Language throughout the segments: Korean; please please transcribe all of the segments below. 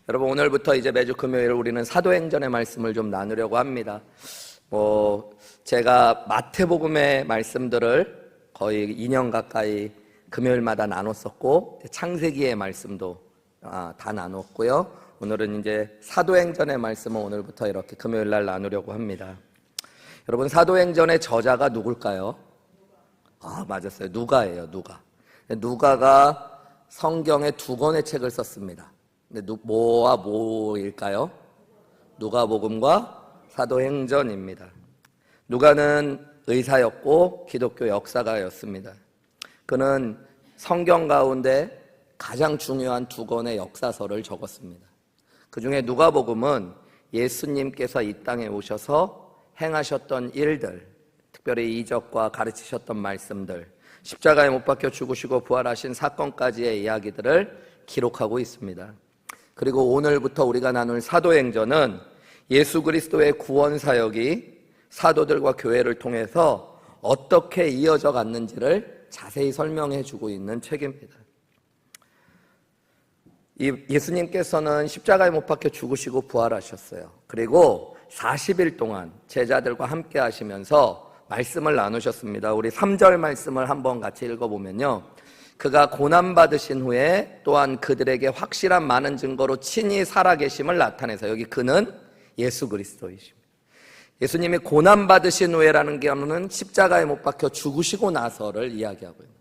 여러분, 오늘부터 이제 매주 금요일 우리는 사도행전의 말씀을 좀 나누려고 합니다. 제가 마태복음의 말씀들을 거의 2년 가까이 금요일마다 나눴었고, 창세기의 말씀도 다 나눴고요. 오늘은 이제 사도행전의 말씀을 오늘부터 이렇게 금요일 날 나누려고 합니다. 여러분, 사도행전의 저자가 누굴까요? 맞았어요. 누가예요. 누가가 성경에 2권의 책을 썼습니다. 근데 뭐와 뭐일까요? 누가복음과 사도행전입니다. 누가는 의사였고 기독교 역사가였습니다. 그는 성경 가운데 가장 중요한 2권의 역사서를 적었습니다. 그 중에 누가복음은 예수님께서 이 땅에 오셔서 행하셨던 일들, 특별히 이적과 가르치셨던 말씀들, 십자가에 못 박혀 죽으시고 부활하신 사건까지의 이야기들을 기록하고 있습니다. 그리고 오늘부터 우리가 나눌 사도행전은 예수 그리스도의 구원 사역이 사도들과 교회를 통해서 어떻게 이어져 갔는지를 자세히 설명해 주고 있는 책입니다. 예수님께서는 십자가에 못 박혀 죽으시고 부활하셨어요. 그리고 40일 동안 제자들과 함께 하시면서 말씀을 나누셨습니다. 우리 3절 말씀을 한번 같이 읽어보면요, 그가 고난받으신 후에 또한 그들에게 확실한 많은 증거로 친히 살아계심을 나타내서, 여기 그는 예수 그리스도이십니다. 예수님이 고난받으신 후에라는 게는 십자가에 못 박혀 죽으시고 나서를 이야기하고 있는,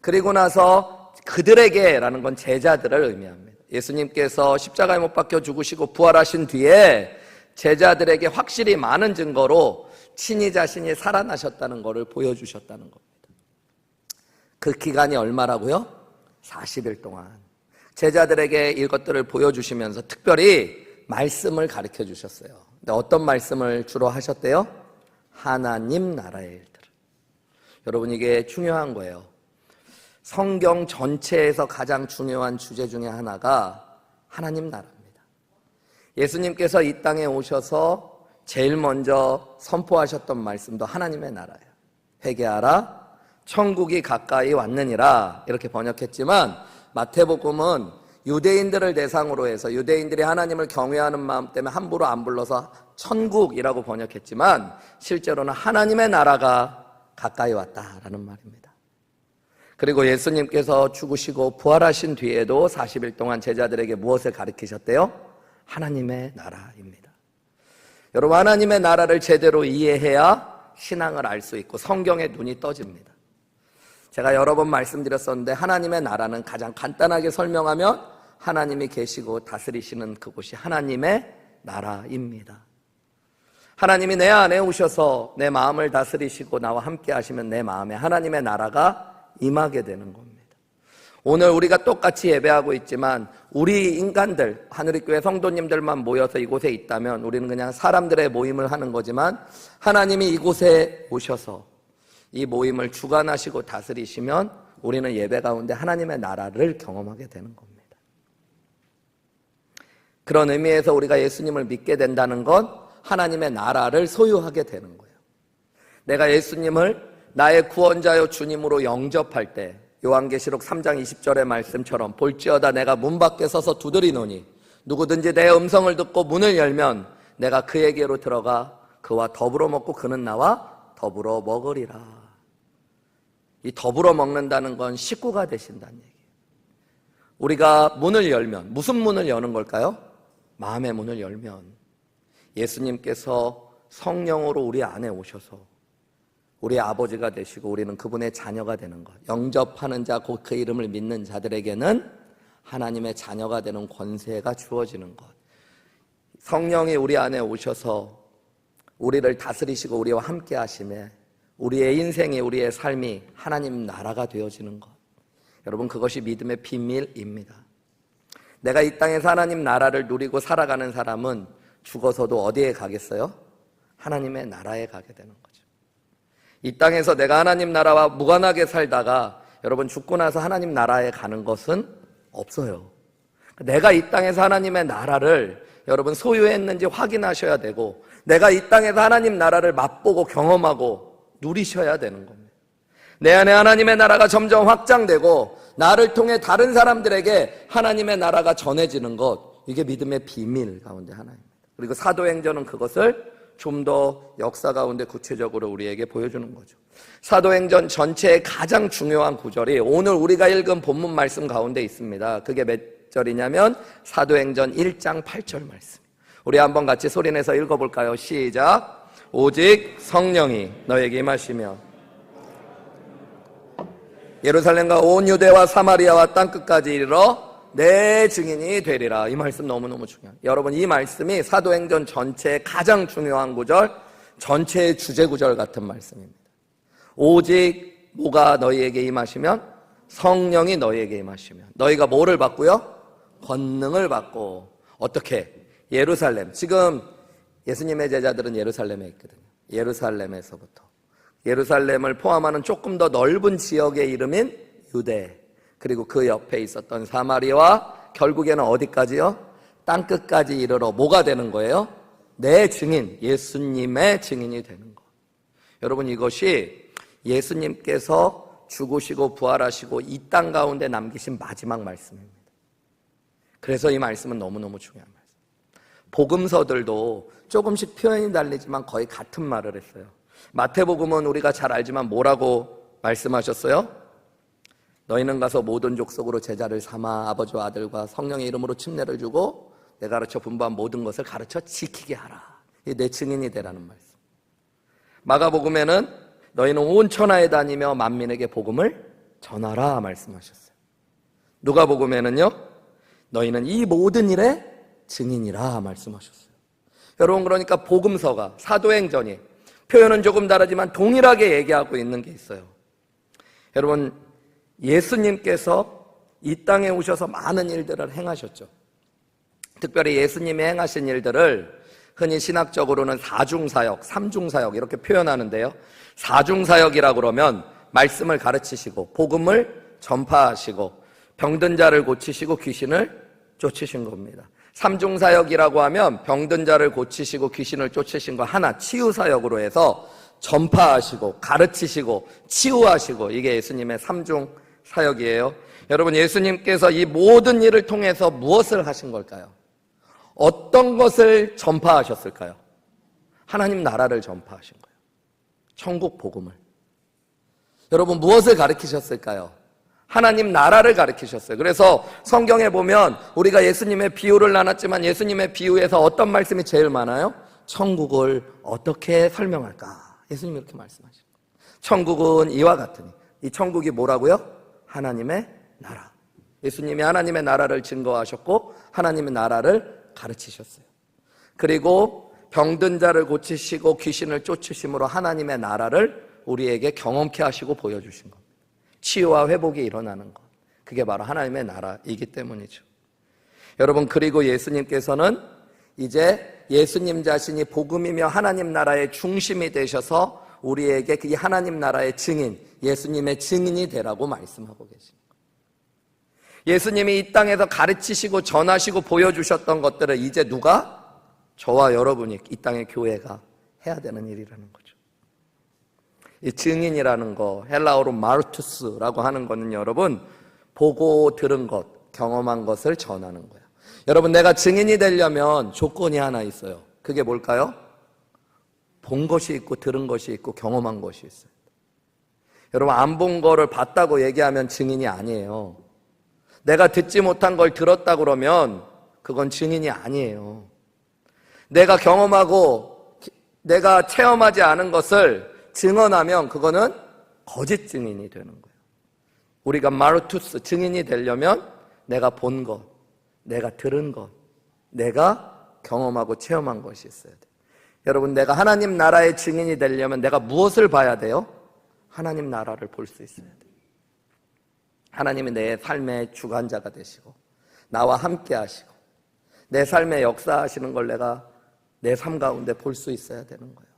그리고 나서 그들에게라는 건 제자들을 의미합니다. 예수님께서 십자가에 못 박혀 죽으시고 부활하신 뒤에 제자들에게 확실히 많은 증거로 친히 자신이 살아나셨다는 것을 보여주셨다는 겁니다. 그 기간이 얼마라고요? 40일 동안 제자들에게 이것들을 보여주시면서 특별히 말씀을 가르쳐 주셨어요. 근데 어떤 말씀을 주로 하셨대요? 하나님 나라의 일들. 여러분, 이게 중요한 거예요. 성경 전체에서 가장 중요한 주제 중에 하나가 하나님 나라입니다. 예수님께서 이 땅에 오셔서 제일 먼저 선포하셨던 말씀도 하나님의 나라예요. 회개하라, 천국이 가까이 왔느니라, 이렇게 번역했지만 마태복음은 유대인들을 대상으로 해서 유대인들이 하나님을 경외하는 마음 때문에 함부로 안 불러서 천국이라고 번역했지만 실제로는 하나님의 나라가 가까이 왔다라는 말입니다. 그리고 예수님께서 죽으시고 부활하신 뒤에도 40일 동안 제자들에게 무엇을 가르치셨대요? 하나님의 나라입니다. 여러분, 하나님의 나라를 제대로 이해해야 신앙을 알 수 있고 성경의 눈이 떠집니다. 제가 여러 번 말씀드렸었는데, 하나님의 나라는 가장 간단하게 설명하면 하나님이 계시고 다스리시는 그곳이 하나님의 나라입니다. 하나님이 내 안에 오셔서 내 마음을 다스리시고 나와 함께 하시면 내 마음에 하나님의 나라가 임하게 되는 겁니다. 오늘 우리가 똑같이 예배하고 있지만 우리 인간들, 하늘의교회 성도님들만 모여서 이곳에 있다면 우리는 그냥 사람들의 모임을 하는 거지만, 하나님이 이곳에 오셔서 이 모임을 주관하시고 다스리시면 우리는 예배 가운데 하나님의 나라를 경험하게 되는 겁니다. 그런 의미에서 우리가 예수님을 믿게 된다는 건 하나님의 나라를 소유하게 되는 거예요. 내가 예수님을 나의 구원자요 주님으로 영접할 때, 요한계시록 3장 20절의 말씀처럼 볼지어다 내가 문 밖에 서서 두드리노니 누구든지 내 음성을 듣고 문을 열면 내가 그에게로 들어가 그와 더불어 먹고 그는 나와 더불어 먹으리라. 이 더불어 먹는다는 건 식구가 되신다는 얘기예요. 우리가 문을 열면, 무슨 문을 여는 걸까요? 마음의 문을 열면 예수님께서 성령으로 우리 안에 오셔서 우리의 아버지가 되시고 우리는 그분의 자녀가 되는 것, 영접하는 자, 곧 그 이름을 믿는 자들에게는 하나님의 자녀가 되는 권세가 주어지는 것, 성령이 우리 안에 오셔서 우리를 다스리시고 우리와 함께 하심에 우리의 인생이, 우리의 삶이 하나님 나라가 되어지는 것, 여러분, 그것이 믿음의 비밀입니다. 내가 이 땅에서 하나님 나라를 누리고 살아가는 사람은 죽어서도 어디에 가겠어요? 하나님의 나라에 가게 되는 거죠. 이 땅에서 내가 하나님 나라와 무관하게 살다가 여러분 죽고 나서 하나님 나라에 가는 것은 없어요. 내가 이 땅에서 하나님의 나라를 여러분 소유했는지 확인하셔야 되고, 내가 이 땅에서 하나님 나라를 맛보고 경험하고 누리셔야 되는 겁니다. 내 안에 하나님의 나라가 점점 확장되고 나를 통해 다른 사람들에게 하나님의 나라가 전해지는 것, 이게 믿음의 비밀 가운데 하나입니다. 그리고 사도행전은 그것을 좀 더 역사 가운데 구체적으로 우리에게 보여주는 거죠. 사도행전 전체의 가장 중요한 구절이 오늘 우리가 읽은 본문 말씀 가운데 있습니다. 그게 몇 절이냐면 사도행전 1장 8절 말씀. 우리 한번 같이 소리내서 읽어볼까요? 시작. 오직 성령이 너에게 임하시며 예루살렘과 온 유대와 사마리아와 땅끝까지 이르러 내 증인이 되리라. 이 말씀 너무너무 중요해요. 여러분, 이 말씀이 사도행전 전체의 가장 중요한 구절, 전체의 주제 구절 같은 말씀입니다. 오직 뭐가 너희에게 임하시면? 성령이 너희에게 임하시면. 너희가 뭐를 받고요? 권능을 받고. 어떻게? 예루살렘. 지금 예수님의 제자들은 예루살렘에 있거든요. 예루살렘에서부터 예루살렘을 포함하는 조금 더 넓은 지역의 이름인 유대, 그리고 그 옆에 있었던 사마리아와 결국에는 어디까지요? 땅끝까지 이르러 뭐가 되는 거예요? 내 증인, 예수님의 증인이 되는 거. 여러분, 이것이 예수님께서 죽으시고 부활하시고 이 땅 가운데 남기신 마지막 말씀입니다. 그래서 이 말씀은 너무너무 중요한 말씀. 복음서들도 조금씩 표현이 달리지만 거의 같은 말을 했어요. 마태복음은 우리가 잘 알지만 뭐라고 말씀하셨어요? 너희는 가서 모든 족속으로 제자를 삼아 아버지와 아들과 성령의 이름으로 침례를 주고 내가 가르쳐 분부한 모든 것을 가르쳐 지키게 하라. 이게 내 증인이 되라는 말씀. 마가복음에는 너희는 온 천하에 다니며 만민에게 복음을 전하라 말씀하셨어요. 누가복음에는요, 너희는 이 모든 일의 증인이라 말씀하셨어요. 여러분, 그러니까 복음서가, 사도행전이 표현은 조금 다르지만 동일하게 얘기하고 있는 게 있어요. 여러분, 예수님께서 이 땅에 오셔서 많은 일들을 행하셨죠. 특별히 예수님이 행하신 일들을 흔히 신학적으로는 사중사역, 삼중사역 이렇게 표현하는데요. 사중사역이라고 그러면 말씀을 가르치시고 복음을 전파하시고 병든 자를 고치시고 귀신을 쫓으신 겁니다. 삼중사역이라고 하면 병든 자를 고치시고 귀신을 쫓으신 거 하나, 치유사역으로 해서 전파하시고 가르치시고 치유하시고, 이게 예수님의 삼중사역이에요. 여러분, 예수님께서 이 모든 일을 통해서 무엇을 하신 걸까요? 어떤 것을 전파하셨을까요? 하나님 나라를 전파하신 거예요. 천국 복음을. 여러분, 무엇을 가르치셨을까요? 하나님 나라를 가르치셨어요. 그래서 성경에 보면 우리가 예수님의 비유를 나눴지만 예수님의 비유에서 어떤 말씀이 제일 많아요? 천국을 어떻게 설명할까? 예수님이 이렇게 말씀하시죠. 천국은 이와 같으니. 이 천국이 뭐라고요? 하나님의 나라. 예수님이 하나님의 나라를 증거하셨고 하나님의 나라를 가르치셨어요. 그리고 병든 자를 고치시고 귀신을 쫓으심으로 하나님의 나라를 우리에게 경험케 하시고 보여주신 겁니다. 치유와 회복이 일어나는 것, 그게 바로 하나님의 나라이기 때문이죠. 여러분, 그리고 예수님께서는 이제 예수님 자신이 복음이며 하나님 나라의 중심이 되셔서 우리에게 이 하나님 나라의 증인, 예수님의 증인이 되라고 말씀하고 계십니다. 예수님이 이 땅에서 가르치시고 전하시고 보여주셨던 것들을 이제 누가? 저와 여러분이, 이 땅의 교회가 해야 되는 일이라는 거죠. 이 증인이라는 거, 헬라어로 마르투스라고 하는 거는 여러분, 보고 들은 것, 경험한 것을 전하는 거예요. 여러분, 내가 증인이 되려면 조건이 하나 있어요. 그게 뭘까요? 본 것이 있고 들은 것이 있고 경험한 것이 있어요. 여러분, 안 본 거를 봤다고 얘기하면 증인이 아니에요. 내가 듣지 못한 걸 들었다 그러면 그건 증인이 아니에요. 내가 경험하고 내가 체험하지 않은 것을 증언하면 그거는 거짓 증인이 되는 거예요. 우리가 마르투스, 증인이 되려면 내가 본 것, 내가 들은 것, 내가 경험하고 체험한 것이 있어야 돼요. 여러분, 내가 하나님 나라의 증인이 되려면 내가 무엇을 봐야 돼요? 하나님 나라를 볼 수 있어야 돼요. 하나님이 내 삶의 주관자가 되시고 나와 함께 하시고 내 삶에 역사하시는 걸 내가 내 삶 가운데 볼 수 있어야 되는 거예요.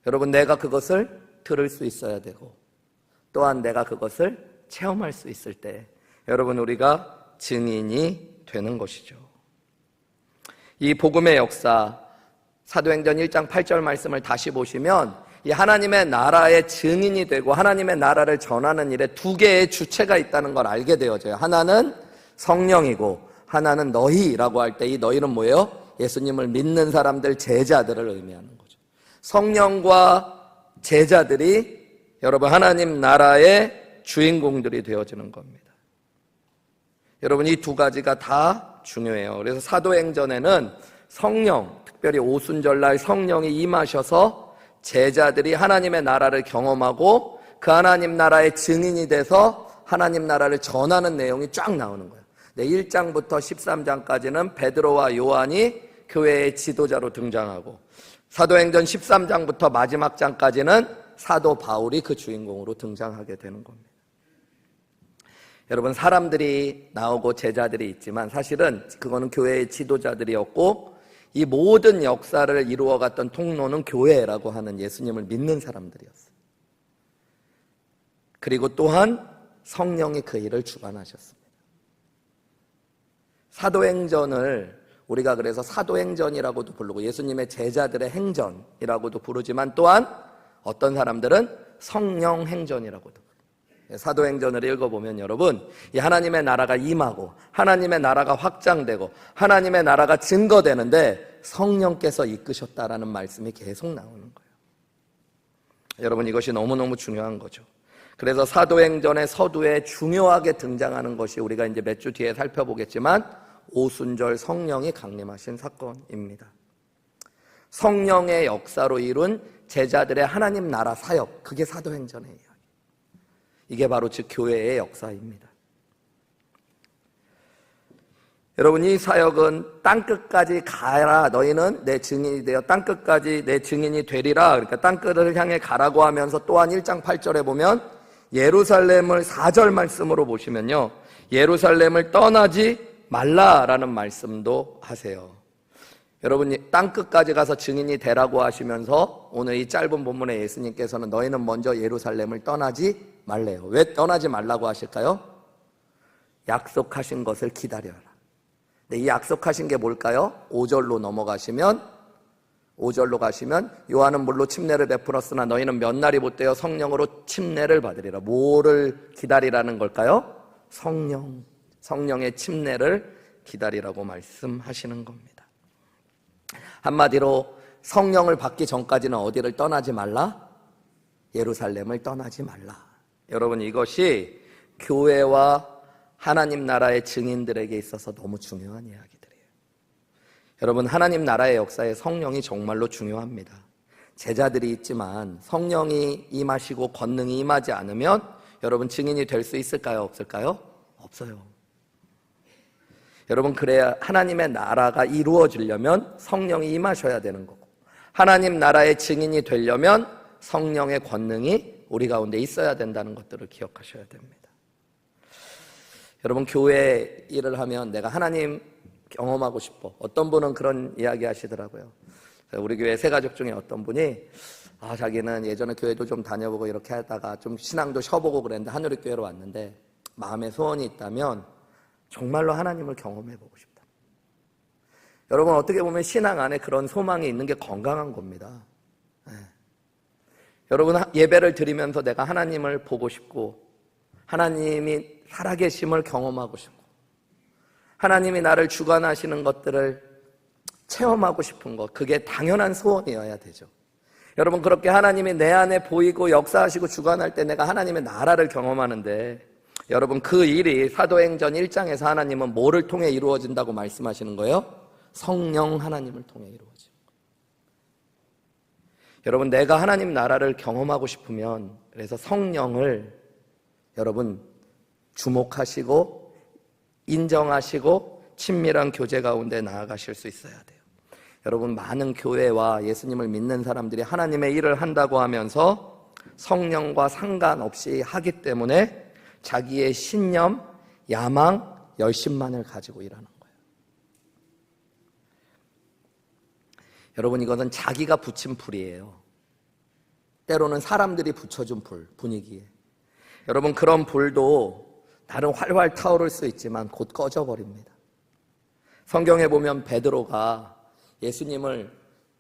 여러분, 내가 그것을 들을 수 있어야 되고 또한 내가 그것을 체험할 수 있을 때 여러분, 우리가 증인이 되는 것이죠. 이 복음의 역사, 사도행전 1장 8절 말씀을 다시 보시면 이 하나님의 나라의 증인이 되고 하나님의 나라를 전하는 일에 두 개의 주체가 있다는 걸 알게 되어져요. 하나는 성령이고 하나는 너희라고 할 때 이 너희는 뭐예요? 예수님을 믿는 사람들, 제자들을 의미하는 거죠. 성령과 제자들이 여러분 하나님 나라의 주인공들이 되어지는 겁니다. 여러분 이 두 가지가 다 중요해요. 그래서 사도행전에는 성령, 특별히 오순절날 성령이 임하셔서 제자들이 하나님의 나라를 경험하고 그 하나님 나라의 증인이 돼서 하나님 나라를 전하는 내용이 쫙 나오는 거예요. 1장부터 13장까지는 베드로와 요한이 교회의 지도자로 등장하고 사도행전 13장부터 마지막 장까지는 사도 바울이 그 주인공으로 등장하게 되는 겁니다. 여러분 사람들이 나오고 제자들이 있지만 사실은 그거는 교회의 지도자들이었고 이 모든 역사를 이루어갔던 통로는 교회라고 하는 예수님을 믿는 사람들이었어요. 그리고 또한 성령이 그 일을 주관하셨습니다. 사도행전을 우리가 그래서 사도행전이라고도 부르고 예수님의 제자들의 행전이라고도 부르지만 또한 어떤 사람들은 성령행전이라고도 부릅니다. 사도행전을 읽어보면 여러분 이 하나님의 나라가 임하고 하나님의 나라가 확장되고 하나님의 나라가 증거되는데 성령께서 이끄셨다라는 말씀이 계속 나오는 거예요. 여러분 이것이 너무너무 중요한 거죠. 그래서 사도행전의 서두에 중요하게 등장하는 것이 우리가 이제 몇 주 뒤에 살펴보겠지만 오순절 성령이 강림하신 사건입니다. 성령의 역사로 이룬 제자들의 하나님 나라 사역, 그게 사도행전의 이야기. 이게 바로 즉 교회의 역사입니다. 여러분 이 사역은 땅끝까지 가라, 너희는 내 증인이 되어 땅끝까지 내 증인이 되리라. 그러니까 땅끝을 향해 가라고 하면서 또한 1장 8절에 보면 예루살렘을 4절 말씀으로 보시면요, 예루살렘을 떠나지 말라라는 말씀도 하세요. 여러분 땅끝까지 가서 증인이 되라고 하시면서 오늘 이 짧은 본문에 예수님께서는 너희는 먼저 예루살렘을 떠나지 말래요. 왜 떠나지 말라고 하실까요? 약속하신 것을 기다려라. 근데 이 약속하신 게 뭘까요? 5절로 넘어가시면 5절로 가시면 요한은 물로 침례를 베풀었으나 너희는 몇 날이 못되어 성령으로 침례를 받으리라. 뭐를 기다리라는 걸까요? 성령의 침례를 기다리라고 말씀하시는 겁니다. 한마디로 성령을 받기 전까지는 어디를 떠나지 말라? 예루살렘을 떠나지 말라. 여러분 이것이 교회와 하나님 나라의 증인들에게 있어서 너무 중요한 이야기들이에요. 여러분 하나님 나라의 역사에 성령이 정말로 중요합니다. 제자들이 있지만 성령이 임하시고 권능이 임하지 않으면 여러분 증인이 될 수 있을까요? 없을까요? 없어요. 여러분 그래야 하나님의 나라가 이루어지려면 성령이 임하셔야 되는 거고 하나님 나라의 증인이 되려면 성령의 권능이 우리 가운데 있어야 된다는 것들을 기억하셔야 됩니다. 여러분 교회 일을 하면 내가 하나님 경험하고 싶어. 어떤 분은 그런 이야기 하시더라고요. 우리 교회 세 가족 중에 어떤 분이 자기는 예전에 교회도 좀 다녀보고 이렇게 하다가 좀 신앙도 쉬어보고 그랬는데 한우리교회로 왔는데 마음에 소원이 있다면 정말로 하나님을 경험해보고 싶다. 여러분 어떻게 보면 신앙 안에 그런 소망이 있는 게 건강한 겁니다. 여러분 예배를 드리면서 내가 하나님을 보고 싶고 하나님이 살아계심을 경험하고 싶고 하나님이 나를 주관하시는 것들을 체험하고 싶은 것, 그게 당연한 소원이어야 되죠. 여러분 그렇게 하나님이 내 안에 보이고 역사하시고 주관할 때 내가 하나님의 나라를 경험하는데 여러분 그 일이 사도행전 1장에서 하나님은 뭐를 통해 이루어진다고 말씀하시는 거예요? 성령 하나님을 통해 이루어져요. 여러분 내가 하나님 나라를 경험하고 싶으면 그래서 성령을 여러분 주목하시고 인정하시고 친밀한 교제 가운데 나아가실 수 있어야 돼요. 여러분 많은 교회와 예수님을 믿는 사람들이 하나님의 일을 한다고 하면서 성령과 상관없이 하기 때문에 자기의 신념, 야망, 열심만을 가지고 일하는 거예요. 여러분 이거는 자기가 붙인 불이에요. 때로는 사람들이 붙여준 불, 분위기에. 여러분 그런 불도 나름 활활 타오를 수 있지만 곧 꺼져버립니다. 성경에 보면 베드로가 예수님을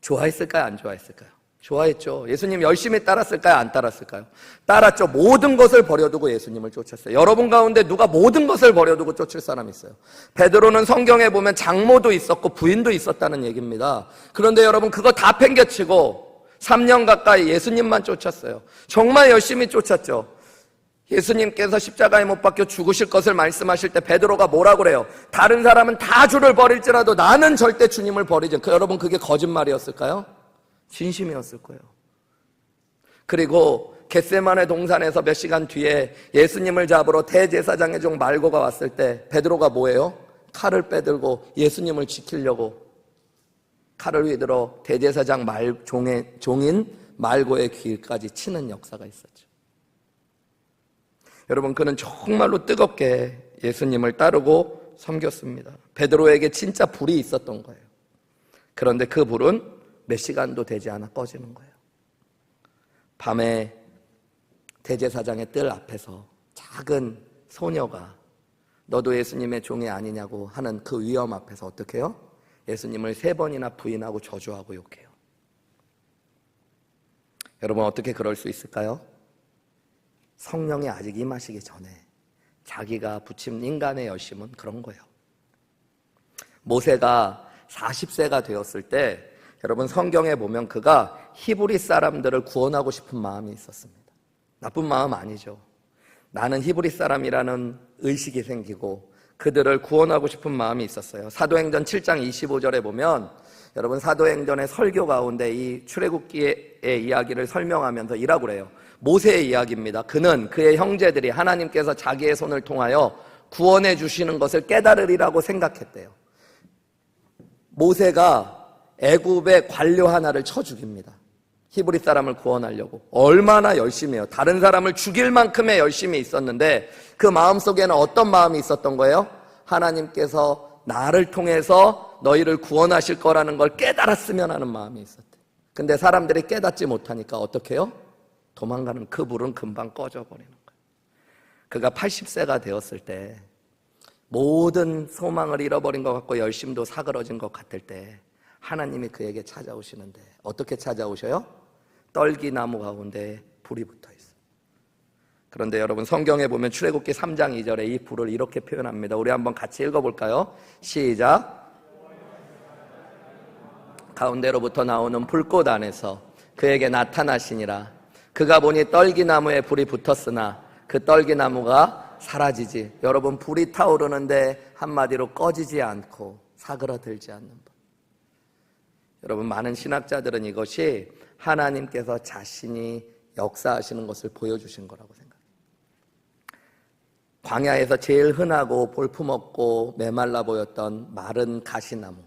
좋아했을까요? 안 좋아했을까요? 좋아했죠. 예수님 열심히 따랐을까요? 안 따랐을까요? 따랐죠. 모든 것을 버려두고 예수님을 쫓았어요. 여러분 가운데 누가 모든 것을 버려두고 쫓을 사람이 있어요? 베드로는 성경에 보면 장모도 있었고 부인도 있었다는 얘기입니다. 그런데 여러분 그거 다 팽개치고 3년 가까이 예수님만 쫓았어요. 정말 열심히 쫓았죠. 예수님께서 십자가에 못 박혀 죽으실 것을 말씀하실 때 베드로가 뭐라고 그래요? 다른 사람은 다 주를 버릴지라도 나는 절대 주님을 버리지. 여러분 그게 거짓말이었을까요? 진심이었을 거예요. 그리고 겟세마네 동산에서 몇 시간 뒤에 예수님을 잡으러 대제사장의 종 말고가 왔을 때 베드로가 뭐예요? 칼을 빼들고 예수님을 지키려고 칼을 휘두르 대제사장 종인 말고의 귀까지 치는 역사가 있었죠. 여러분 그는 정말로 뜨겁게 예수님을 따르고 섬겼습니다. 베드로에게 진짜 불이 있었던 거예요. 그런데 그 불은 몇 시간도 되지 않아 꺼지는 거예요. 밤에 대제사장의 뜰 앞에서 작은 소녀가 너도 예수님의 종이 아니냐고 하는 그 위험 앞에서 어떻게 해요? 예수님을 3번이나 부인하고 저주하고 욕해요. 여러분 어떻게 그럴 수 있을까요? 성령이 아직 임하시기 전에 자기가 붙인 인간의 열심은 그런 거예요. 모세가 40세가 되었을 때 여러분 성경에 보면 그가 히브리 사람들을 구원하고 싶은 마음이 있었습니다. 나쁜 마음 아니죠. 나는 히브리 사람이라는 의식이 생기고 그들을 구원하고 싶은 마음이 있었어요. 사도행전 7장 25절에 보면 여러분 사도행전의 설교 가운데 이 출애굽기의 이야기를 설명하면서 이라고 그래요. 모세의 이야기입니다. 그는 그의 형제들이 하나님께서 자기의 손을 통하여 구원해 주시는 것을 깨달으리라고 생각했대요. 모세가 애굽의 관료 하나를 쳐 죽입니다. 히브리 사람을 구원하려고 얼마나 열심히 해요. 다른 사람을 죽일 만큼의 열심이 있었는데 그 마음속에는 어떤 마음이 있었던 거예요? 하나님께서 나를 통해서 너희를 구원하실 거라는 걸 깨달았으면 하는 마음이 있었대. 근데 사람들이 깨닫지 못하니까 어떻게 해요? 도망가는 그 불은 금방 꺼져버리는 거예요. 그가 80세가 되었을 때 모든 소망을 잃어버린 것 같고 열심도 사그러진 것 같을 때 하나님이 그에게 찾아오시는데 어떻게 찾아오셔요? 떨기나무 가운데 불이 붙어 있어요. 그런데 여러분 성경에 보면 출애굽기 3장 2절에 이 불을 이렇게 표현합니다. 우리 한번 같이 읽어볼까요? 시작. 가운데로부터 나오는 불꽃 안에서 그에게 나타나시니라. 그가 보니 떨기나무에 불이 붙었으나 그 떨기나무가 사라지지. 여러분 불이 타오르는데 한마디로 꺼지지 않고 사그러들지 않는 법. 여러분 많은 신학자들은 이것이 하나님께서 자신이 역사하시는 것을 보여주신 거라고 생각해요. 광야에서 제일 흔하고 볼품없고 메말라 보였던 마른 가시나무,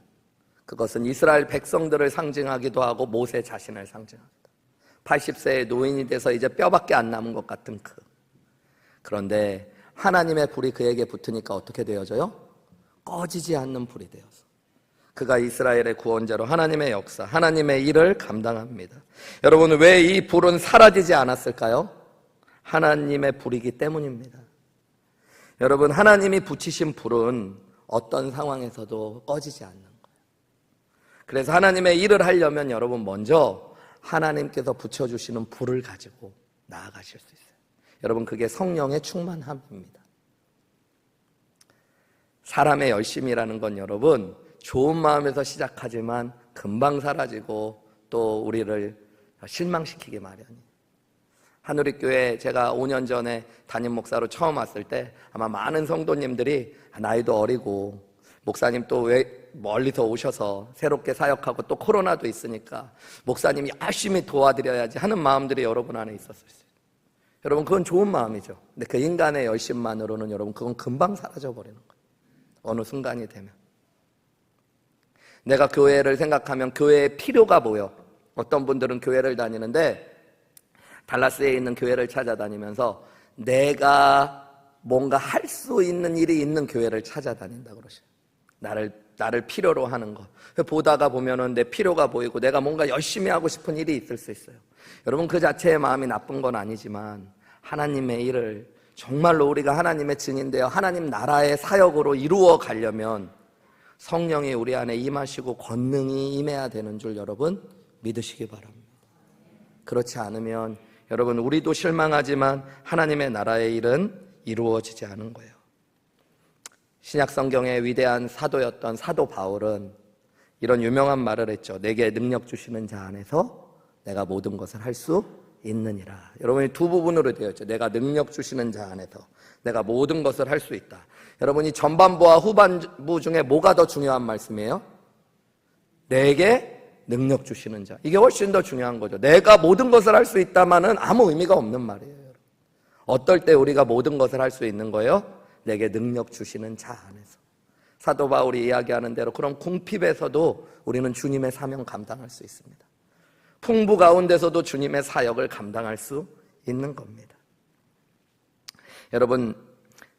그것은 이스라엘 백성들을 상징하기도 하고 모세 자신을 상징합니다. 80세의 노인이 돼서 이제 뼈밖에 안 남은 것 같은 그런데 하나님의 불이 그에게 붙으니까 어떻게 되어져요? 꺼지지 않는 불이 되어서 그가 이스라엘의 구원자로 하나님의 역사, 하나님의 일을 감당합니다. 여러분 왜 이 불은 사라지지 않았을까요? 하나님의 불이기 때문입니다. 여러분 하나님이 붙이신 불은 어떤 상황에서도 꺼지지 않는 거예요. 그래서 하나님의 일을 하려면 여러분 먼저 하나님께서 붙여주시는 불을 가지고 나아가실 수 있어요. 여러분 그게 성령의 충만함입니다. 사람의 열심이라는 건 여러분 좋은 마음에서 시작하지만 금방 사라지고 또 우리를 실망시키기 마련이에요. 한우리교회 제가 5년 전에 담임 목사로 처음 왔을 때 아마 많은 성도님들이 나이도 어리고 목사님 또 왜 멀리서 오셔서 새롭게 사역하고 또 코로나도 있으니까 목사님 열심히 도와드려야지 하는 마음들이 여러분 안에 있었을 수 있어요. 여러분 그건 좋은 마음이죠. 근데 그 인간의 열심만으로는 여러분 그건 금방 사라져 버리는 거예요. 어느 순간이 되면 내가 교회를 생각하면 교회의 필요가 보여. 어떤 분들은 교회를 다니는데 달라스에 있는 교회를 찾아다니면서 내가 뭔가 할 수 있는 일이 있는 교회를 찾아다닌다 그러셔요. 나를 필요로 하는 거. 보다가 보면은 내 필요가 보이고 내가 뭔가 열심히 하고 싶은 일이 있을 수 있어요. 여러분 그 자체의 마음이 나쁜 건 아니지만 하나님의 일을 정말로 우리가 하나님의 증인되어 하나님 나라의 사역으로 이루어 가려면 성령이 우리 안에 임하시고 권능이 임해야 되는 줄 여러분 믿으시기 바랍니다. 그렇지 않으면 여러분 우리도 실망하지만 하나님의 나라의 일은 이루어지지 않은 거예요. 신약 성경의 위대한 사도였던 사도 바울은 이런 유명한 말을 했죠. 내게 능력 주시는 자 안에서 내가 모든 것을 할 수 있느니라. 여러분이 두 부분으로 되어 있죠. 내가 능력 주시는 자 안에서 내가 모든 것을 할 수 있다. 여러분이 전반부와 후반부 중에 뭐가 더 중요한 말씀이에요? 내게 능력 주시는 자. 이게 훨씬 더 중요한 거죠. 내가 모든 것을 할 수 있다마는 아무 의미가 없는 말이에요. 어떨 때 우리가 모든 것을 할 수 있는 거예요? 내게 능력 주시는 자 안에서. 사도 바울이 이야기하는 대로 그런 궁핍에서도 우리는 주님의 사명 감당할 수 있습니다. 풍부 가운데서도 주님의 사역을 감당할 수 있는 겁니다. 여러분,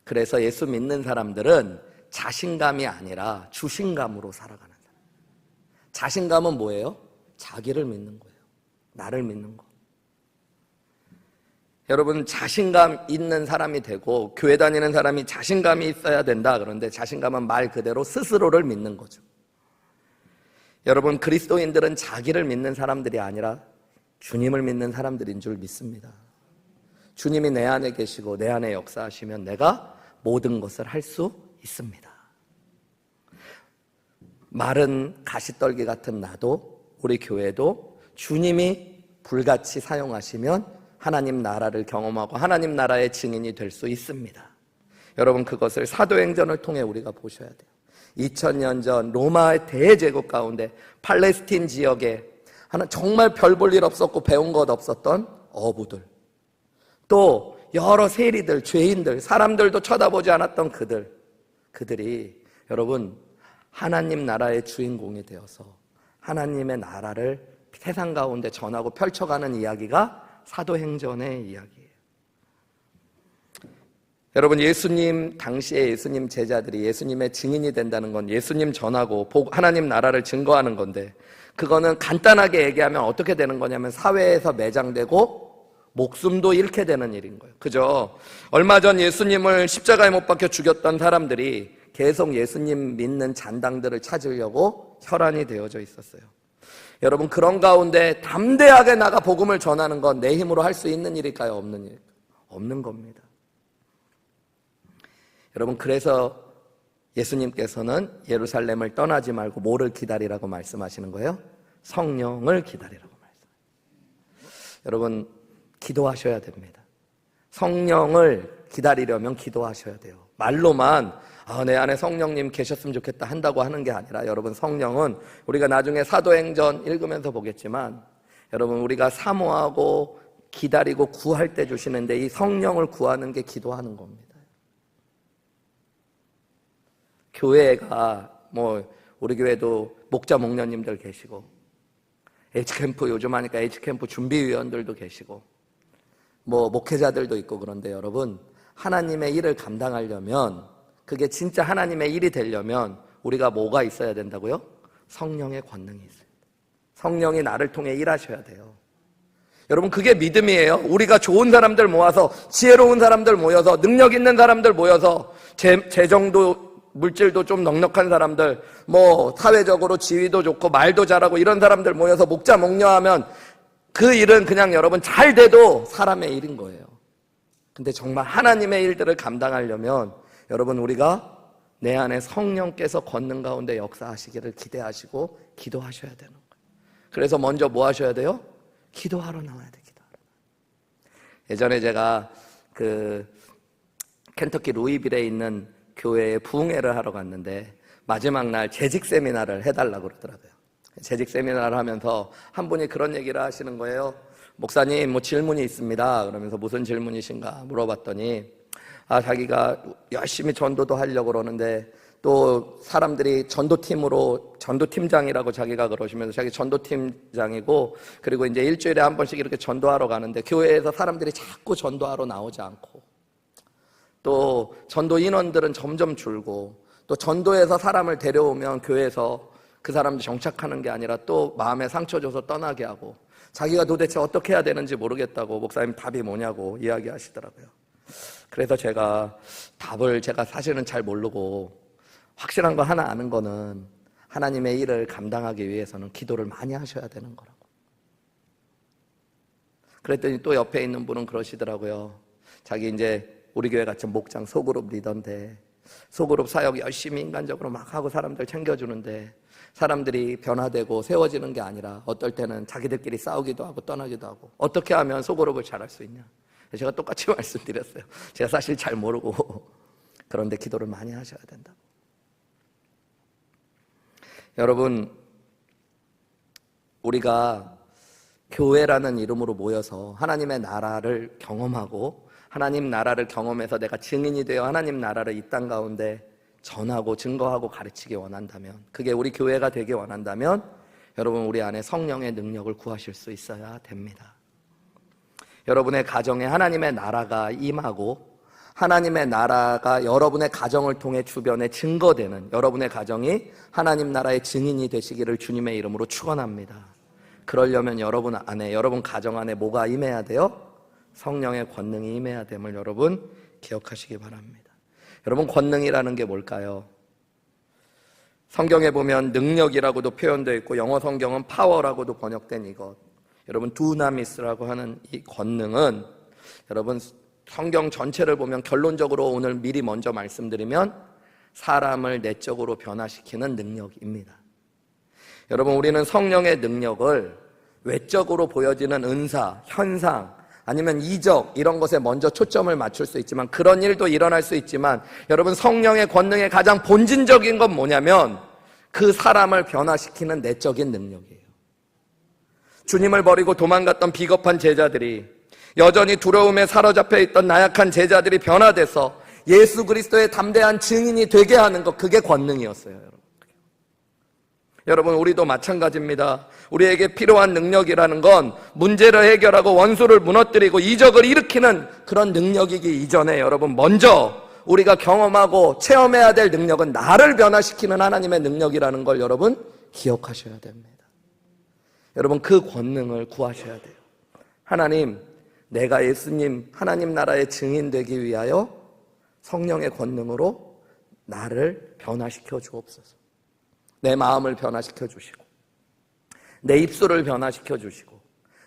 그래서 예수 믿는 사람들은 자신감이 아니라 주신감으로 살아가는 사람. 자신감은 뭐예요? 자기를 믿는 거예요. 나를 믿는 거. 여러분, 자신감 있는 사람이 되고 교회 다니는 사람이 자신감이 있어야 된다. 그런데 자신감은 말 그대로 스스로를 믿는 거죠. 여러분, 그리스도인들은 자기를 믿는 사람들이 아니라 주님을 믿는 사람들인 줄 믿습니다. 주님이 내 안에 계시고 내 안에 역사하시면 내가 모든 것을 할 수 있습니다. 마른 가시떨기 같은 나도, 우리 교회도 주님이 불같이 사용하시면 하나님 나라를 경험하고 하나님 나라의 증인이 될 수 있습니다. 여러분, 그것을 사도행전을 통해 우리가 보셔야 돼요. 2000년 전 로마의 대제국 가운데 팔레스틴 지역에 하나 정말 별 볼 일 없었고 배운 것 없었던 어부들, 또 여러 세리들, 죄인들, 사람들도 쳐다보지 않았던 그들이 여러분 하나님 나라의 주인공이 되어서 하나님의 나라를 세상 가운데 전하고 펼쳐가는 이야기가 사도행전의 이야기예요. 여러분, 예수님 당시에 예수님 제자들이 예수님의 증인이 된다는 건 예수님 전하고 하나님 나라를 증거하는 건데, 그거는 간단하게 얘기하면 어떻게 되는 거냐면 사회에서 매장되고 목숨도 잃게 되는 일인 거예요. 그죠? 얼마 전 예수님을 십자가에 못 박혀 죽였던 사람들이 계속 예수님 믿는 잔당들을 찾으려고 혈안이 되어져 있었어요. 여러분, 그런 가운데 담대하게 나가 복음을 전하는 건 내 힘으로 할 수 있는 일일까요? 없는 일일까요? 없는 겁니다. 여러분, 그래서 예수님께서는 예루살렘을 떠나지 말고 뭐를 기다리라고 말씀하시는 거예요? 성령을 기다리라고 말씀하세요. 여러분, 기도하셔야 됩니다. 성령을 기다리려면 기도하셔야 돼요. 말로만 내 안에 성령님 계셨으면 좋겠다 한다고 하는 게 아니라, 여러분, 성령은 우리가 나중에 사도행전 읽으면서 보겠지만, 여러분, 우리가 사모하고 기다리고 구할 때 주시는데 이 성령을 구하는 게 기도하는 겁니다. 교회가 우리 교회도 목자 목녀님들 계시고 H캠프 요즘 하니까 H캠프 준비위원들도 계시고 목회자들도 있고, 그런데 여러분, 하나님의 일을 감당하려면, 그게 진짜 하나님의 일이 되려면 우리가 뭐가 있어야 된다고요? 성령의 권능이 있어요. 성령이 나를 통해 일하셔야 돼요. 여러분, 그게 믿음이에요. 우리가 좋은 사람들 모아서, 지혜로운 사람들 모여서, 능력 있는 사람들 모여서, 재정도 물질도 좀 넉넉한 사람들, 사회적으로 지위도 좋고 말도 잘하고 이런 사람들 모여서 목자 목녀하면 그 일은 그냥 여러분 잘 돼도 사람의 일인 거예요. 근데 정말 하나님의 일들을 감당하려면 여러분, 우리가 내 안에 성령께서 권능 가운데 역사하시기를 기대하시고 기도하셔야 되는 거예요. 그래서 먼저 뭐 하셔야 돼요? 기도하러 나와야 돼요. 예전에 제가 켄터키 루이빌에 있는 교회에 부흥회를 하러 갔는데 마지막 날 재직 세미나를 해달라고 그러더라고요. 재직 세미나를 하면서 한 분이 그런 얘기를 하시는 거예요. 목사님, 질문이 있습니다. 그러면서 무슨 질문이신가 물어봤더니 자기가 열심히 전도도 하려고 그러는데 또 사람들이 전도팀장이라고 자기가 그러시면서 자기 전도팀장이고, 그리고 이제 일주일에 한 번씩 이렇게 전도하러 가는데 교회에서 사람들이 자꾸 전도하러 나오지 않고, 또 전도 인원들은 점점 줄고, 또 전도해서 사람을 데려오면 교회에서 그 사람들 정착하는 게 아니라 또 마음에 상처 줘서 떠나게 하고, 자기가 도대체 어떻게 해야 되는지 모르겠다고 목사님 답이 뭐냐고 이야기하시더라고요. 그래서 답을 사실은 잘 모르고, 확실한 거 하나 아는 거는 하나님의 일을 감당하기 위해서는 기도를 많이 하셔야 되는 거라고. 그랬더니 또 옆에 있는 분은 그러시더라고요. 자기 이제 우리 교회 같은 목장 소그룹 리더인데 소그룹 사역 열심히 인간적으로 막 하고 사람들 챙겨주는데 사람들이 변화되고 세워지는 게 아니라 어떨 때는 자기들끼리 싸우기도 하고 떠나기도 하고 어떻게 하면 소그룹을 잘할 수 있냐. 제가 똑같이 말씀드렸어요. 제가 사실 잘 모르고 그런데 기도를 많이 하셔야 된다고. 여러분, 우리가 교회라는 이름으로 모여서 하나님의 나라를 경험하고 하나님 나라를 경험해서 내가 증인이 되어 하나님 나라를 이 땅 가운데 전하고 증거하고 가르치기 원한다면, 그게 우리 교회가 되기 원한다면 여러분, 우리 안에 성령의 능력을 구하실 수 있어야 됩니다. 여러분의 가정에 하나님의 나라가 임하고 하나님의 나라가 여러분의 가정을 통해 주변에 증거되는 여러분의 가정이 하나님 나라의 증인이 되시기를 주님의 이름으로 축원합니다. 그러려면 여러분 안에, 여러분 가정 안에 뭐가 임해야 돼요? 성령의 권능이 임해야 됨을 여러분 기억하시기 바랍니다. 여러분, 권능이라는 게 뭘까요? 성경에 보면 능력이라고도 표현되어 있고 영어 성경은 파워라고도 번역된 이것, 여러분 두나미스라고 하는 이 권능은 여러분 성경 전체를 보면 결론적으로 오늘 미리 먼저 말씀드리면 사람을 내적으로 변화시키는 능력입니다. 여러분, 우리는 성령의 능력을 외적으로 보여지는 은사, 현상, 아니면 이적 이런 것에 먼저 초점을 맞출 수 있지만, 그런 일도 일어날 수 있지만 여러분, 성령의 권능의 가장 본질적인 건 뭐냐면 그 사람을 변화시키는 내적인 능력이에요. 주님을 버리고 도망갔던 비겁한 제자들이, 여전히 두려움에 사로잡혀 있던 나약한 제자들이 변화돼서 예수 그리스도의 담대한 증인이 되게 하는 것, 그게 권능이었어요. 여러분, 우리도 마찬가지입니다. 우리에게 필요한 능력이라는 건 문제를 해결하고 원수를 무너뜨리고 이적을 일으키는 그런 능력이기 이전에 여러분, 먼저 우리가 경험하고 체험해야 될 능력은 나를 변화시키는 하나님의 능력이라는 걸 여러분 기억하셔야 됩니다. 여러분, 그 권능을 구하셔야 돼요. 하나님, 내가 예수님 하나님 나라의 증인 되기 위하여 성령의 권능으로 나를 변화시켜 주옵소서. 내 마음을 변화시켜 주시고 내 입술을 변화시켜 주시고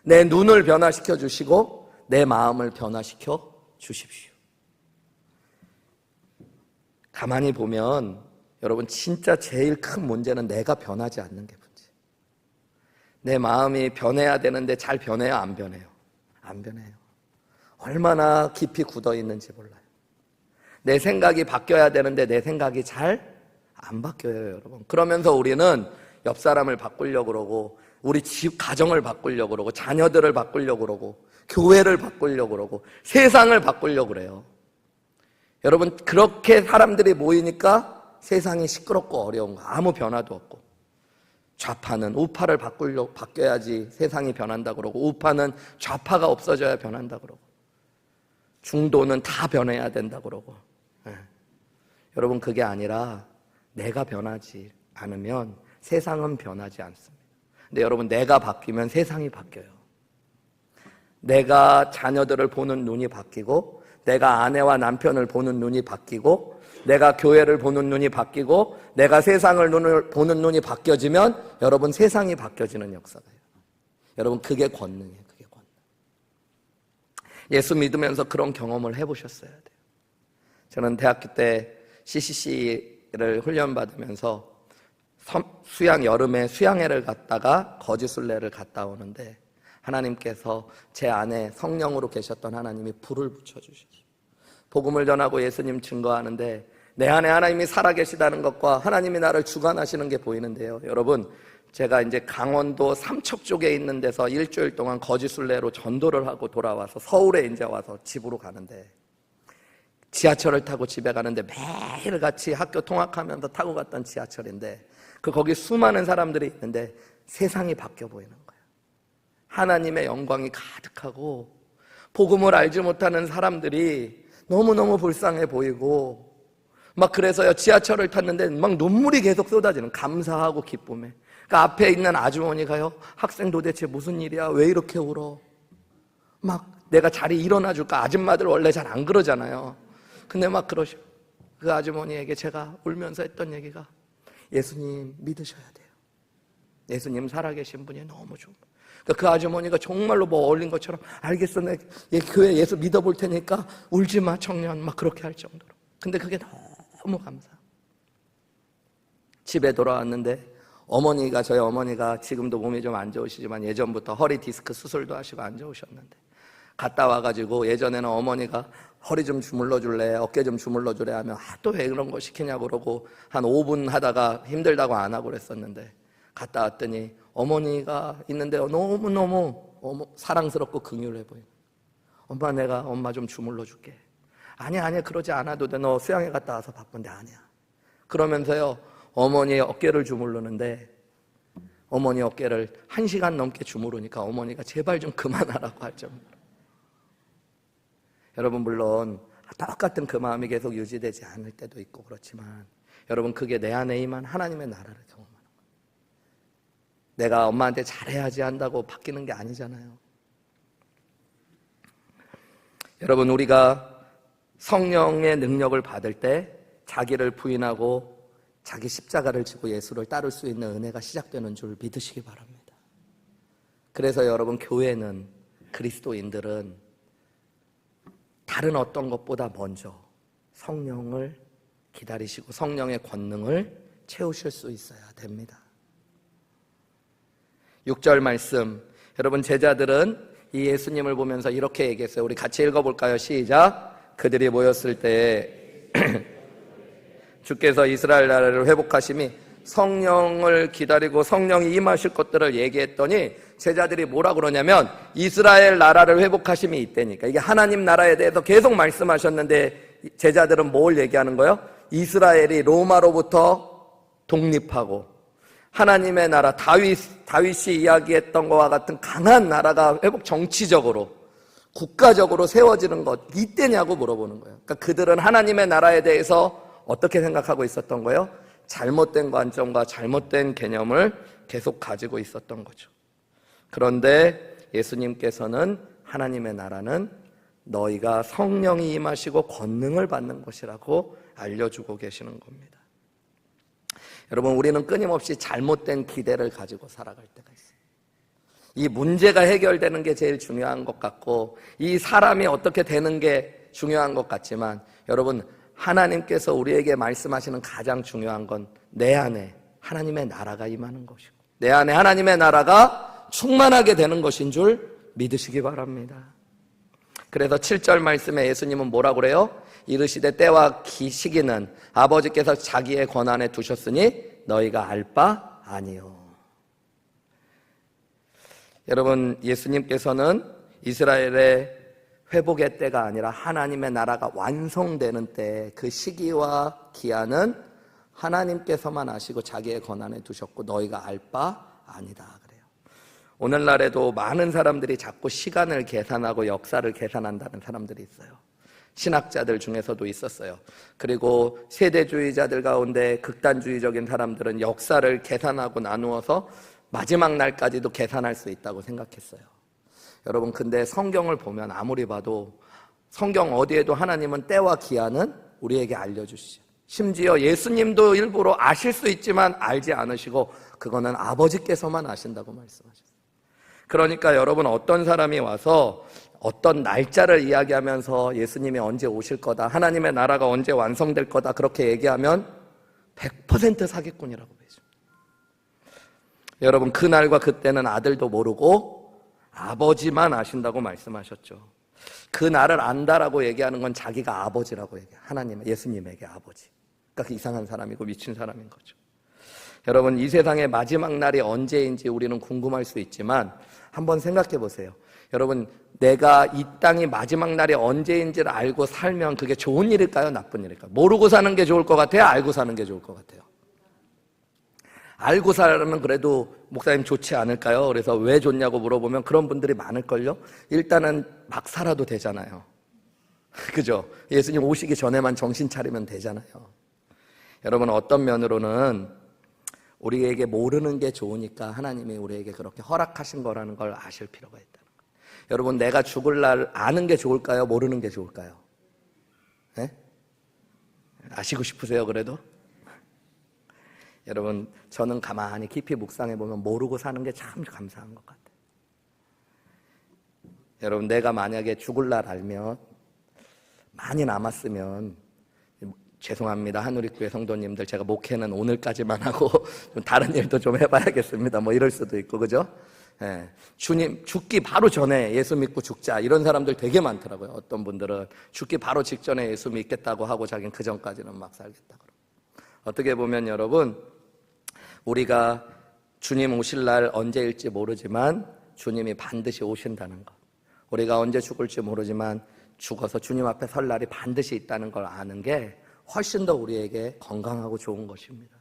내 눈을 변화시켜 주시고 내 마음을 변화시켜 주십시오. 가만히 보면 여러분, 진짜 제일 큰 문제는 내가 변하지 않는 게 문제. 내 마음이 변해야 되는데 잘 변해요, 안 변해요? 안 변해요. 얼마나 깊이 굳어 있는지 몰라요. 내 생각이 바뀌어야 되는데 내 생각이 잘 안 바뀌어요, 여러분. 그러면서 우리는 옆 사람을 바꾸려고 그러고 우리 집 가정을 바꾸려고 그러고 자녀들을 바꾸려고 그러고 교회를 바꾸려고 그러고 세상을 바꾸려고 그래요. 여러분, 그렇게 사람들이 모이니까 세상이 시끄럽고 어려운 거, 아무 변화도 없고, 좌파는 우파를 바뀌어야지 세상이 변한다 그러고, 우파는 좌파가 없어져야 변한다 그러고, 중도는 다 변해야 된다 그러고. 여러분, 그게 아니라 내가 변하지 않으면 세상은 변하지 않습니다. 근데 여러분, 내가 바뀌면 세상이 바뀌어요. 내가 자녀들을 보는 눈이 바뀌고, 내가 아내와 남편을 보는 눈이 바뀌고, 내가 교회를 보는 눈이 바뀌고, 내가 세상을 보는 눈이 바뀌어지면 여러분, 세상이 바뀌어지는 역사예요. 여러분, 그게 권능이에요. 그게 권능. 예수 믿으면서 그런 경험을 해보셨어야 돼요. 저는 대학교 때 CCC를 훈련받으면서 여름에 수양회를 갔다가 거지순례를 갔다 오는데 하나님께서 제 안에 성령으로 계셨던 하나님이 불을 붙여주셨어요. 복음을 전하고 예수님 증거하는데 내 안에 하나님이 살아계시다는 것과 하나님이 나를 주관하시는 게 보이는데요. 여러분, 제가 이제 강원도 삼척 쪽에 있는 데서 일주일 동안 거지순례로 전도를 하고 돌아와서 서울에 이제 와서 집으로 가는데, 지하철을 타고 집에 가는데 매일 같이 학교 통학하면서 타고 갔던 지하철인데 거기 수많은 사람들이 있는데 세상이 바뀌어 보이는 거예요. 하나님의 영광이 가득하고 복음을 알지 못하는 사람들이 너무너무 불쌍해 보이고, 막 그래서요, 지하철을 탔는데 막 눈물이 계속 쏟아지는, 감사하고 기쁨에. 그러니까 앞에 있는 아주머니가요, 학생 도대체 무슨 일이야? 왜 이렇게 울어? 막 내가 자리 일어나 줄까? 아줌마들 원래 잘 안 그러잖아요. 근데 막 그러셔. 그 아주머니에게 제가 울면서 했던 얘기가, 예수님 믿으셔야 돼요. 예수님 살아계신 분이 너무 좋은 거예요. 그러니까 그 아주머니가 정말로 뭐 어울린 것처럼 알겠어, 내 교회 예수 믿어볼 테니까 울지 마 청년, 막 그렇게 할 정도로. 근데 그게 너무 감사. 집에 돌아왔는데 저희 어머니가 지금도 몸이 좀 안 좋으시지만 예전부터 허리 디스크 수술도 하시고 안 좋으셨는데 갔다 와가지고 예전에는 어머니가 허리 좀 주물러 줄래, 어깨 좀 주물러 주래 하면 또 왜 그런 거 시키냐고 그러고 한 5분 하다가 힘들다고 안 하고 그랬었는데 갔다 왔더니 어머니가 있는데 너무너무 사랑스럽고 긍휼해 보이는. 엄마, 내가 엄마 좀 주물러 줄게. 아니야 그러지 않아도 돼. 너 수양회 갔다 와서 바쁜데. 아니야. 그러면서요 어머니의 어깨를 주물르는데 어머니 어깨를 1시간 넘게 주무르니까 어머니가 제발 좀 그만하라고 할 정도로. 여러분, 물론 똑같은 그 마음이 계속 유지되지 않을 때도 있고 그렇지만 여러분, 그게 내 안에 임한 하나님의 나라를 경험하는 거예요. 내가 엄마한테 잘해야지 한다고 바뀌는 게 아니잖아요. 여러분, 우리가 성령의 능력을 받을 때 자기를 부인하고 자기 십자가를 지고 예수를 따를 수 있는 은혜가 시작되는 줄 믿으시기 바랍니다. 그래서 여러분, 교회는, 그리스도인들은 다른 어떤 것보다 먼저 성령을 기다리시고 성령의 권능을 채우실 수 있어야 됩니다. 6절 말씀, 여러분, 제자들은 이 예수님을 보면서 이렇게 얘기했어요. 우리 같이 읽어볼까요? 시작. 그들이 모였을 때 주께서 이스라엘 나라를 회복하심이 성령을 기다리고 성령이 임하실 것들을 얘기했더니 제자들이 뭐라 그러냐면 이스라엘 나라를 회복하심이 있다니까. 이게 하나님 나라에 대해서 계속 말씀하셨는데 제자들은 뭘 얘기하는 거예요? 이스라엘이 로마로부터 독립하고 하나님의 나라, 다윗이 이야기했던 것과 같은 강한 나라가 회복, 정치적으로 국가적으로 세워지는 것 이때냐고 물어보는 거예요. 그러니까 그들은 하나님의 나라에 대해서 어떻게 생각하고 있었던 거예요? 잘못된 관점과 잘못된 개념을 계속 가지고 있었던 거죠. 그런데 예수님께서는 하나님의 나라는 너희가 성령이 임하시고 권능을 받는 것이라고 알려주고 계시는 겁니다. 여러분, 우리는 끊임없이 잘못된 기대를 가지고 살아갈 때가 있어요. 이 문제가 해결되는 게 제일 중요한 것 같고 이 사람이 어떻게 되는 게 중요한 것 같지만 여러분, 하나님께서 우리에게 말씀하시는 가장 중요한 건 내 안에 하나님의 나라가 임하는 것이고 내 안에 하나님의 나라가 충만하게 되는 것인 줄 믿으시기 바랍니다. 그래서 7절 말씀에 예수님은 뭐라고 그래요? 이르시되 때와 시기는 아버지께서 자기의 권한에 두셨으니 너희가 알 바 아니요. 여러분, 예수님께서는 이스라엘의 회복의 때가 아니라 하나님의 나라가 완성되는 때, 그 시기와 기한은 하나님께서만 아시고 자기의 권한에 두셨고 너희가 알 바 아니다 그래요. 오늘날에도 많은 사람들이 자꾸 시간을 계산하고 역사를 계산한다는 사람들이 있어요. 신학자들 중에서도 있었어요. 그리고 세대주의자들 가운데 극단주의적인 사람들은 역사를 계산하고 나누어서 마지막 날까지도 계산할 수 있다고 생각했어요. 여러분, 근데 성경을 보면 아무리 봐도 성경 어디에도 하나님은 때와 기한은 우리에게 알려주시죠. 심지어 예수님도 일부러 아실 수 있지만 알지 않으시고 그거는 아버지께서만 아신다고 말씀하셨어요. 그러니까 여러분, 어떤 사람이 와서 어떤 날짜를 이야기하면서 예수님이 언제 오실 거다, 하나님의 나라가 언제 완성될 거다 그렇게 얘기하면 100% 사기꾼이라고 보여집니다. 여러분, 그 날과 그때는 아들도 모르고 아버지만 아신다고 말씀하셨죠. 그 날을 안다라고 얘기하는 건 자기가 아버지라고 얘기해요. 하나님, 예수님에게 아버지. 그러니까 이상한 사람이고 미친 사람인 거죠. 여러분, 이 세상의 마지막 날이 언제인지 우리는 궁금할 수 있지만 한번 생각해 보세요. 여러분, 내가 이 땅이 마지막 날이 언제인지를 알고 살면 그게 좋은 일일까요? 나쁜 일일까요? 모르고 사는 게 좋을 것 같아요? 알고 사는 게 좋을 것 같아요? 알고 살면 그래도 목사님 좋지 않을까요? 그래서 왜 좋냐고 물어보면 그런 분들이 많을걸요? 일단은 막 살아도 되잖아요. 그죠? 예수님 오시기 전에만 정신 차리면 되잖아요. 여러분, 어떤 면으로는 우리에게 모르는 게 좋으니까 하나님이 우리에게 그렇게 허락하신 거라는 걸 아실 필요가 있다는 거예요. 여러분, 내가 죽을 날 아는 게 좋을까요? 모르는 게 좋을까요? 네? 아시고 싶으세요, 그래도? 여러분, 저는 가만히 깊이 묵상해 보면 모르고 사는 게 참 감사한 것 같아요. 여러분, 내가 만약에 죽을 날 알면, 많이 남았으면, 죄송합니다. 한우리교회 성도님들, 제가 목회는 오늘까지만 하고 좀 다른 일도 좀 해봐야겠습니다. 뭐 이럴 수도 있고, 그죠? 예, 주님 죽기 바로 전에 예수 믿고 죽자, 이런 사람들 되게 많더라고요. 어떤 분들은 죽기 바로 직전에 예수 믿겠다고 하고 자기는 그 전까지는 막 살겠다고. 어떻게 보면 여러분, 우리가 주님 오실 날 언제일지 모르지만 주님이 반드시 오신다는 것, 우리가 언제 죽을지 모르지만 죽어서 주님 앞에 설 날이 반드시 있다는 걸 아는 게 훨씬 더 우리에게 건강하고 좋은 것입니다.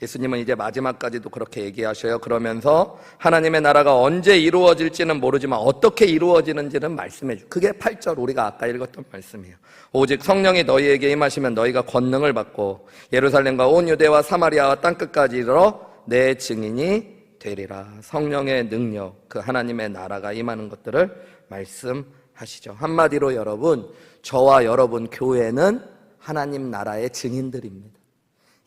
예수님은 이제 마지막까지도 그렇게 얘기하셔요. 그러면서 하나님의 나라가 언제 이루어질지는 모르지만 어떻게 이루어지는지는 말씀해 주고, 그게 8절 우리가 아까 읽었던 말씀이에요. 오직 성령이 너희에게 임하시면 너희가 권능을 받고 예루살렘과 온 유대와 사마리아와 땅끝까지 이르러 내 증인이 되리라. 성령의 능력, 그 하나님의 나라가 임하는 것들을 말씀하시죠. 한마디로 여러분, 저와 여러분 교회는 하나님 나라의 증인들입니다.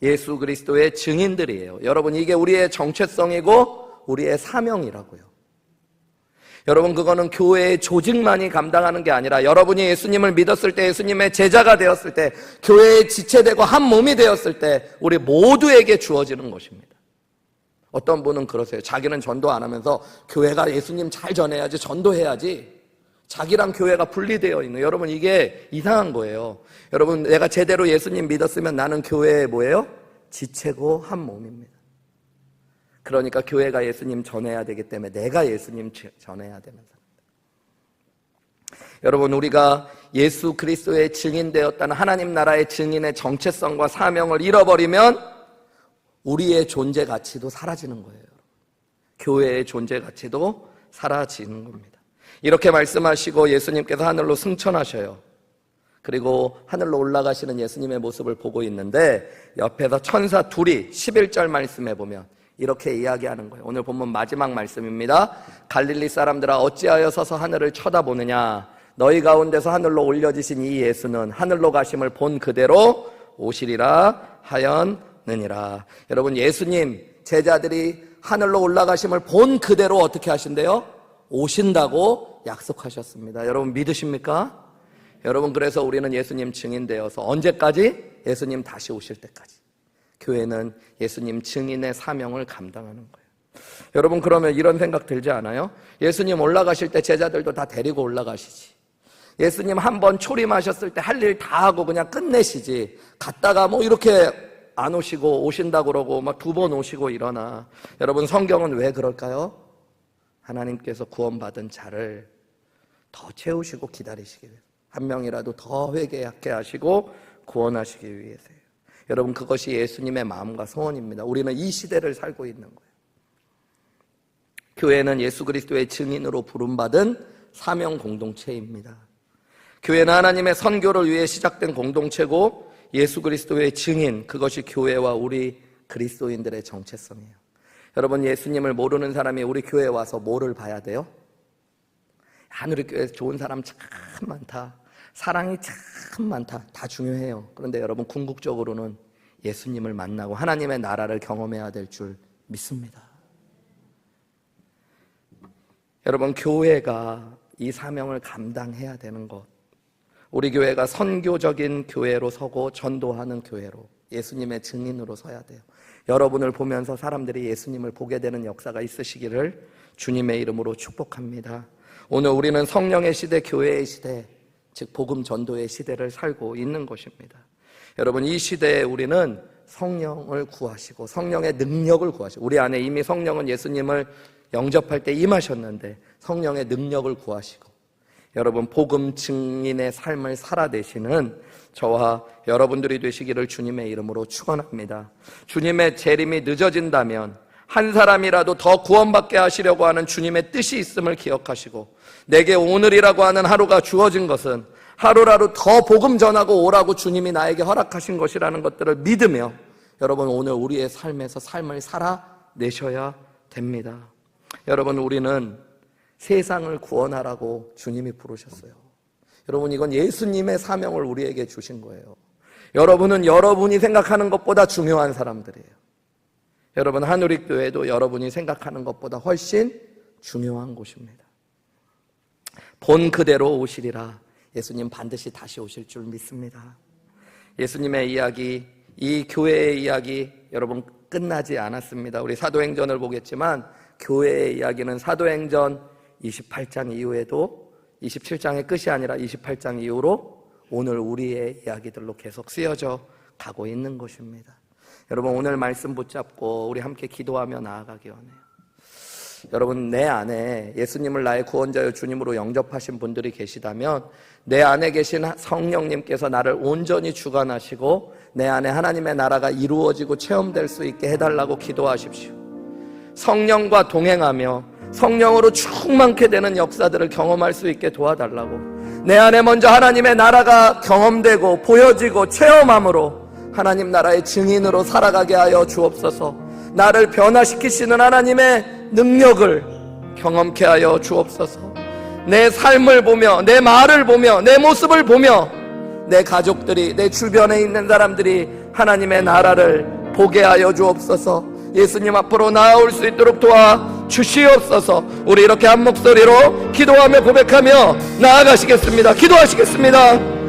예수 그리스도의 증인들이에요. 여러분, 이게 우리의 정체성이고 우리의 사명이라고요. 여러분, 그거는 교회의 조직만이 감당하는 게 아니라 여러분이 예수님을 믿었을 때, 예수님의 제자가 되었을 때, 교회의 지체되고 한 몸이 되었을 때 우리 모두에게 주어지는 것입니다. 어떤 분은 그러세요. 자기는 전도 안 하면서 교회가 예수님 잘 전해야지, 전도해야지, 자기랑 교회가 분리되어 있는, 여러분 이게 이상한 거예요. 여러분, 내가 제대로 예수님 믿었으면 나는 교회의 뭐예요? 지체고 한 몸입니다. 그러니까 교회가 예수님 전해야 되기 때문에 내가 예수님 전해야 되는 사람입니다. 여러분, 우리가 예수 그리스도의 증인되었다는 하나님 나라의 증인의 정체성과 사명을 잃어버리면 우리의 존재 가치도 사라지는 거예요. 교회의 존재 가치도 사라지는 겁니다. 이렇게 말씀하시고 예수님께서 하늘로 승천하셔요. 그리고 하늘로 올라가시는 예수님의 모습을 보고 있는데 옆에서 천사 둘이 11절 말씀해 보면 이렇게 이야기하는 거예요. 오늘 본문 마지막 말씀입니다. 갈릴리 사람들아, 어찌하여 서서 하늘을 쳐다보느냐? 너희 가운데서 하늘로 올려지신 이 예수는 하늘로 가심을 본 그대로 오시리라 하였느니라. 여러분, 예수님 제자들이 하늘로 올라가심을 본 그대로 어떻게 하신대요? 오신다고 약속하셨습니다. 여러분 믿으십니까? 여러분, 그래서 우리는 예수님 증인되어서 언제까지? 예수님 다시 오실 때까지 교회는 예수님 증인의 사명을 감당하는 거예요. 여러분, 그러면 이런 생각 들지 않아요? 예수님 올라가실 때 제자들도 다 데리고 올라가시지. 예수님 한번 초림하셨을 때 할 일 다 하고 그냥 끝내시지. 갔다가 뭐 이렇게 안 오시고 오신다고 그러고 막 2번 오시고 이러나. 여러분, 성경은 왜 그럴까요? 하나님께서 구원받은 자를 더 채우시고 기다리시기 위해서, 한 명이라도 더 회개하게 하시고 구원하시기 위해서요. 여러분, 그것이 예수님의 마음과 소원입니다. 우리는 이 시대를 살고 있는 거예요. 교회는 예수 그리스도의 증인으로 부름받은 사명 공동체입니다. 교회는 하나님의 선교를 위해 시작된 공동체고 예수 그리스도의 증인, 그것이 교회와 우리 그리스도인들의 정체성이에요. 여러분, 예수님을 모르는 사람이 우리 교회에 와서 뭐를 봐야 돼요? 하늘의 교회에서 좋은 사람 참 많다, 사랑이 참 많다, 다 중요해요. 그런데 여러분, 궁극적으로는 예수님을 만나고 하나님의 나라를 경험해야 될 줄 믿습니다. 여러분, 교회가 이 사명을 감당해야 되는 것, 우리 교회가 선교적인 교회로 서고 전도하는 교회로, 예수님의 증인으로 서야 돼요. 여러분을 보면서 사람들이 예수님을 보게 되는 역사가 있으시기를 주님의 이름으로 축복합니다. 오늘 우리는 성령의 시대, 교회의 시대, 즉 복음 전도의 시대를 살고 있는 것입니다. 여러분, 이 시대에 우리는 성령을 구하시고 성령의 능력을 구하시고, 우리 안에 이미 성령은 예수님을 영접할 때 임하셨는데 성령의 능력을 구하시고, 여러분, 복음 증인의 삶을 살아내시는 저와 여러분들이 되시기를 주님의 이름으로 축원합니다. 주님의 재림이 늦어진다면 한 사람이라도 더 구원받게 하시려고 하는 주님의 뜻이 있음을 기억하시고, 내게 오늘이라고 하는 하루가 주어진 것은 하루라도 더 복음 전하고 오라고 주님이 나에게 허락하신 것이라는 것들을 믿으며 여러분, 오늘 우리의 삶에서 삶을 살아내셔야 됩니다. 여러분, 우리는 세상을 구원하라고 주님이 부르셨어요. 여러분, 이건 예수님의 사명을 우리에게 주신 거예요. 여러분은 여러분이 생각하는 것보다 중요한 사람들이에요. 여러분, 한우리교회도 여러분이 생각하는 것보다 훨씬 중요한 곳입니다. 본 그대로 오시리라. 예수님 반드시 다시 오실 줄 믿습니다. 예수님의 이야기, 이 교회의 이야기 여러분 끝나지 않았습니다. 우리 사도행전을 보겠지만 교회의 이야기는 사도행전 28장 이후에도 27장의 끝이 아니라 28장 이후로 오늘 우리의 이야기들로 계속 쓰여져 가고 있는 것입니다. 여러분 오늘 말씀 붙잡고 우리 함께 기도하며 나아가기 원해요. 여러분 내 안에 예수님을 나의 구원자여 주님으로 영접하신 분들이 계시다면 내 안에 계신 성령님께서 나를 온전히 주관하시고 내 안에 하나님의 나라가 이루어지고 체험될 수 있게 해달라고 기도하십시오. 성령과 동행하며 성령으로 충만케 되는 역사들을 경험할 수 있게 도와달라고, 내 안에 먼저 하나님의 나라가 경험되고 보여지고 체험함으로 하나님 나라의 증인으로 살아가게 하여 주옵소서. 나를 변화시키시는 하나님의 능력을 경험케 하여 주옵소서. 내 삶을 보며 내 말을 보며 내 모습을 보며 내 가족들이, 내 주변에 있는 사람들이 하나님의 나라를 보게 하여 주옵소서. 예수님 앞으로 나아올 수 있도록 도와주시옵소서. 우리 이렇게 한 목소리로 기도하며 고백하며 나아가시겠습니다. 기도하시겠습니다.